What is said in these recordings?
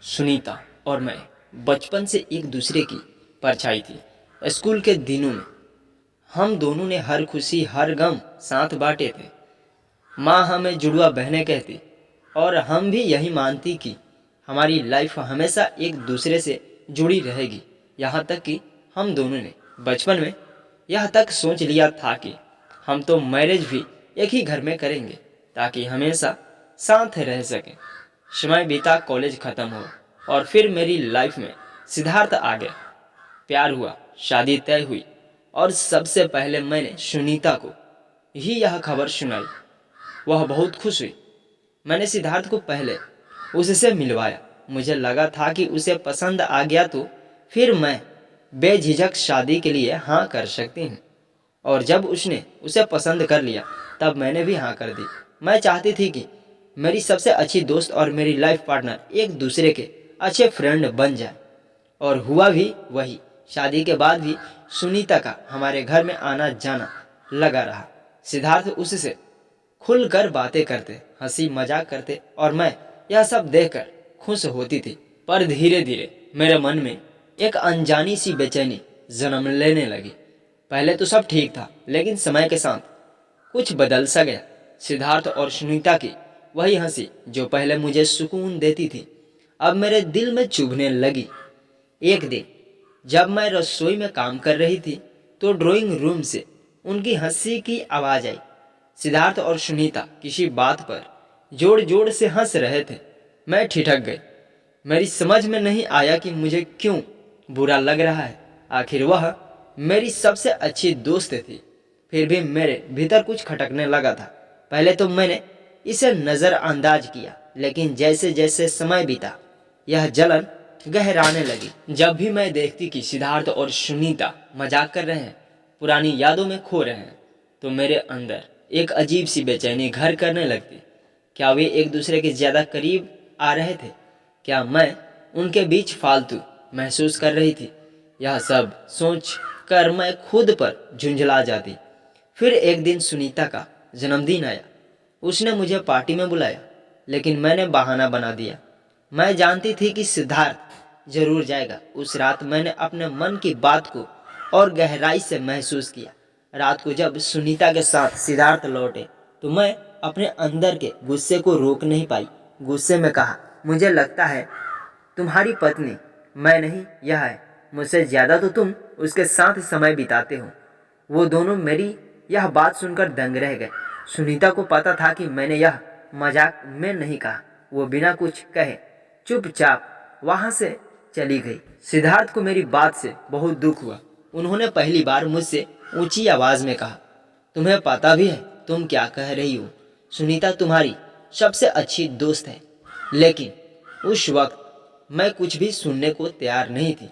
सुनीता और मैं बचपन से एक दूसरे की परछाई थी। स्कूल के दिनों में हम दोनों ने हर खुशी हर गम साथ बांटे थे। माँ हमें जुड़वा बहनें कहती और हम भी यही मानती कि हमारी लाइफ हमेशा एक दूसरे से जुड़ी रहेगी। यहाँ तक कि हम दोनों ने बचपन में यह तक सोच लिया था कि हम तो मैरिज भी एक ही घर में करेंगे ताकि हमेशा साथ रह सकें। समय बीता, कॉलेज ख़त्म हुआ और फिर मेरी लाइफ में सिद्धार्थ आ गया। प्यार हुआ, शादी तय हुई और सबसे पहले मैंने सुनीता को ही यह खबर सुनाई। वह बहुत खुश हुई। मैंने सिद्धार्थ को पहले उससे मिलवाया। मुझे लगा था कि उसे पसंद आ गया तो फिर मैं बेझिझक शादी के लिए हाँ कर सकती हूँ। और जब उसने उसे पसंद कर लिया तब मैंने भी हाँ कर दी। मैं चाहती थी कि मेरी सबसे अच्छी दोस्त और मेरी लाइफ पार्टनर एक दूसरे के अच्छे फ्रेंड बन जाए और हुआ भी वही। शादी के बाद भी सुनीता का हमारे घर में आना जाना लगा रहा। सिद्धार्थ उससे खुलकर बातें करते, हंसी मजाक करते और मैं यह सब देखकर खुश होती थी। पर धीरे धीरे मेरे मन में एक अनजानी सी बेचैनी जन्म लेने लगी। पहले तो सब ठीक था, लेकिन समय के साथ कुछ बदल सा गया। सिद्धार्थ और सुनीता की वही हंसी जो पहले मुझे सुकून देती थी अब मेरे दिल में चुभने लगी। एक दिन जब मैं रसोई में काम कर रही थी तो ड्राइंग रूम से उनकी हंसी की आवाज़ आई। सिद्धार्थ और सुनीता किसी बात पर जोर जोर से हंस रहे थे। मैं ठिठक गई। मेरी समझ में नहीं आया कि मुझे क्यों बुरा लग रहा है। आखिर वह मेरी सबसे अच्छी दोस्त थी। फिर भी मेरे भीतर कुछ खटकने लगा था। पहले तो मैंने इसे नज़रअंदाज किया, लेकिन जैसे जैसे समय बीता यह जलन गहराने लगी। जब भी मैं देखती कि सिद्धार्थ और सुनीता मजाक कर रहे हैं, पुरानी यादों में खो रहे हैं, तो मेरे अंदर एक अजीब सी बेचैनी घर करने लगती। क्या वे एक दूसरे के ज़्यादा करीब आ रहे थे? क्या मैं उनके बीच फालतू महसूस कर रही थी? यह सब सोच कर मैं खुद पर झुंझला जाती। फिर एक दिन सुनीता का जन्मदिन आया। उसने मुझे पार्टी में बुलाया, लेकिन मैंने बहाना बना दिया। मैं जानती थी कि सिद्धार्थ जरूर जाएगा। उस रात मैंने अपने मन की बात को और गहराई से महसूस किया। रात को जब सुनीता के साथ सिद्धार्थ लौटे तो मैं अपने अंदर के गुस्से को रोक नहीं पाई। गुस्से में कहा, मुझे लगता है तुम्हारी पत्नी मैं नहीं यह है। मुझसे ज़्यादा तो तुम उसके साथ समय बिताते हो। वो दोनों मेरी यह बात सुनकर दंग रह गए। सुनीता को पता था कि मैंने यह मजाक में नहीं कहा। वो बिना कुछ कहे चुपचाप वहाँ से चली गई। सिद्धार्थ को मेरी बात से बहुत दुख हुआ। उन्होंने पहली बार मुझसे ऊंची आवाज़ में कहा, तुम्हें पता भी है तुम क्या कह रही हो? सुनीता तुम्हारी सबसे अच्छी दोस्त है। लेकिन उस वक्त मैं कुछ भी सुनने को तैयार नहीं थी।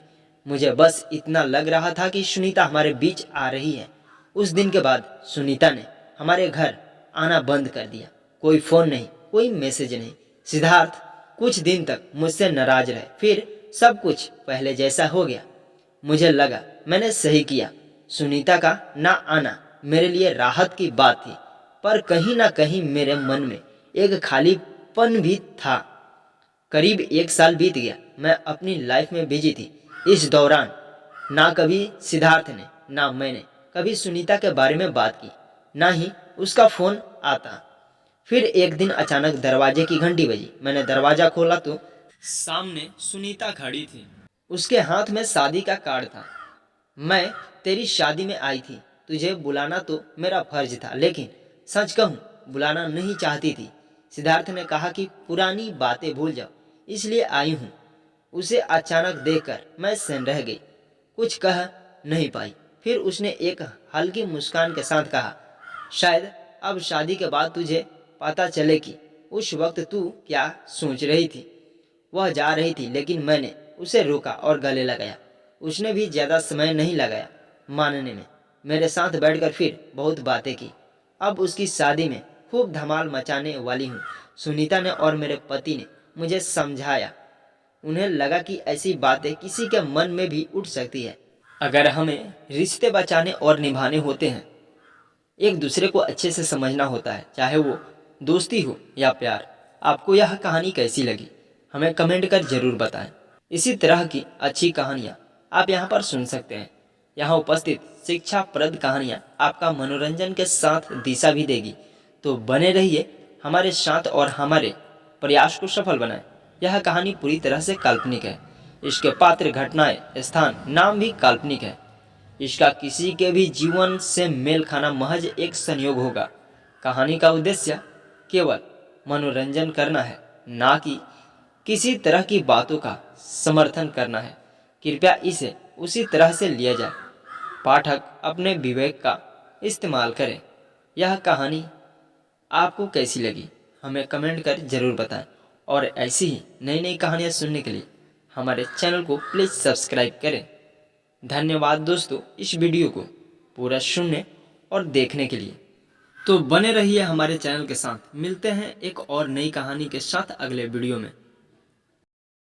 मुझे बस इतना लग रहा था कि सुनीता हमारे बीच आ रही है। उस दिन के बाद सुनीता ने हमारे घर आना बंद कर दिया। कोई फ़ोन नहीं, कोई मैसेज नहीं। सिद्धार्थ कुछ दिन तक मुझसे नाराज रहे। फिर सब कुछ पहले जैसा हो गया। मुझे लगा मैंने सही किया। सुनीता का ना आना मेरे लिए राहत की बात थी, पर कहीं ना कहीं मेरे मन में एक खालीपन भी था। करीब एक साल बीत गया। मैं अपनी लाइफ में बिजी थी। इस दौरान ना कभी सिद्धार्थ ने ना मैंने कभी सुनीता के बारे में बात की, ना ही उसका फ़ोन आता। फिर एक दिन अचानक दरवाजे की घंटी बजी। मैंने दरवाज़ा खोला तो सामने सुनीता खड़ी थी। उसके हाथ में शादी का कार्ड था। मैं तेरी शादी में आई थी। तुझे बुलाना तो मेरा फर्ज था, लेकिन सच कहूँ बुलाना नहीं चाहती थी। सिद्धार्थ ने कहा कि पुरानी बातें भूल जाओ, इसलिए आई हूँ। उसे अचानक देखकर मैं सन्न रह गई। कुछ कह नहीं पाई। फिर उसने एक हल्की मुस्कान के साथ कहा, शायद अब शादी के बाद तुझे पता चले कि उस वक्त तू क्या सोच रही थी। वह जा रही थी, लेकिन मैंने उसे रोका और गले लगाया। उसने भी ज़्यादा समय नहीं लगाया मानने में। मेरे साथ बैठकर फिर बहुत बातें की। अब उसकी शादी में खूब धमाल मचाने वाली हूँ। सुनीता ने और मेरे पति ने मुझे समझाया। उन्हें लगा कि ऐसी बातें किसी के मन में भी उठ सकती है। अगर हमें रिश्ते बचाने और निभाने होते हैं, एक दूसरे को अच्छे से समझना होता है, चाहे वो दोस्ती हो या प्यार। आपको यह कहानी कैसी लगी हमें कमेंट कर जरूर बताएं। इसी तरह की अच्छी कहानियाँ आप यहाँ पर सुन सकते हैं। यहाँ उपस्थित शिक्षाप्रद कहानियाँ आपका मनोरंजन के साथ दिशा भी देगी। तो बने रहिए हमारे साथ और हमारे प्रयास को सफल बनाएं। यह कहानी पूरी तरह से काल्पनिक है। इसके पात्र, घटनाएं, स्थान, नाम भी काल्पनिक है। इसका किसी के भी जीवन से मेल खाना महज एक संयोग होगा। कहानी का उद्देश्य केवल मनोरंजन करना है, ना कि किसी तरह की बातों का समर्थन करना है। कृपया इसे उसी तरह से लिया जाए। पाठक अपने विवेक का इस्तेमाल करें। यह कहानी आपको कैसी लगी हमें कमेंट कर जरूर बताएं और ऐसी ही नई नई कहानियां सुनने के लिए हमारे चैनल को प्लीज़ सब्सक्राइब करें। धन्यवाद दोस्तों, इस वीडियो को पूरा सुनने और देखने के लिए। तो बने रहिए हमारे चैनल के साथ। मिलते हैं एक और नई कहानी के साथ अगले वीडियो में।